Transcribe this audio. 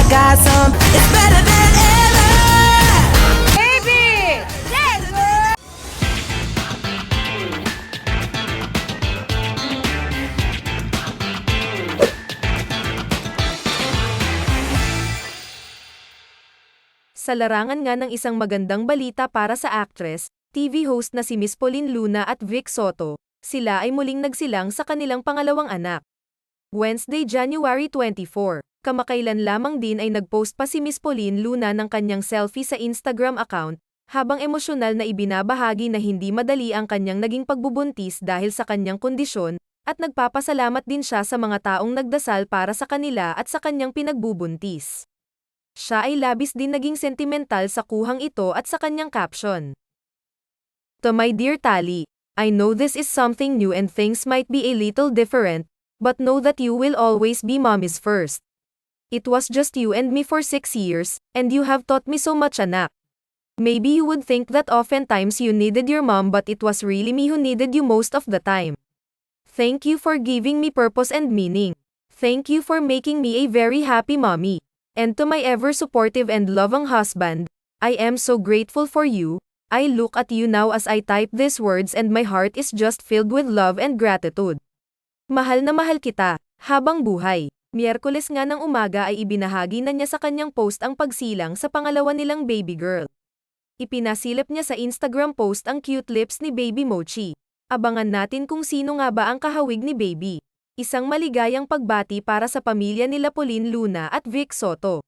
got some. It's better than ever. Baby! Yes, girl! Sa larangan nga ng isang magandang balita para sa actress, TV host na si Miss Pauline Luna at Vic Soto, sila ay muling nagsilang sa kanilang pangalawang anak. Wednesday, January 24, kamakailan lamang din ay nagpost pa si Miss Pauline Luna ng kanyang selfie sa Instagram account, habang emosyonal na ibinabahagi na hindi madali ang kanyang naging pagbubuntis dahil sa kanyang kondisyon, at nagpapasalamat din siya sa mga taong nagdasal para sa kanila at sa kanyang pinagbubuntis. Siya ay labis din naging sentimental sa kuhang ito at sa kanyang caption. To my dear Tali, I know this is something new and things might be a little different, but know that you will always be mommy's first. It was just you and me for 6 years, and you have taught me so much, anak. Maybe you would think that oftentimes you needed your mom, but it was really me who needed you most of the time. Thank you for giving me purpose and meaning. Thank you for making me a very happy mommy. And to my ever-supportive and loving husband, I am so grateful for you. I look at you now as I type these words and my heart is just filled with love and gratitude. Mahal na mahal kita, habang buhay. Miyerkules nga ng umaga ay ibinahagi na niya sa kanyang post ang pagsilang sa pangalawa nilang baby girl. Ipinasilip niya sa Instagram post ang cute lips ni Baby Mochi. Abangan natin kung sino nga ba ang kahawig ni Baby. Isang maligayang pagbati para sa pamilya nila Pauline Luna at Vic Soto.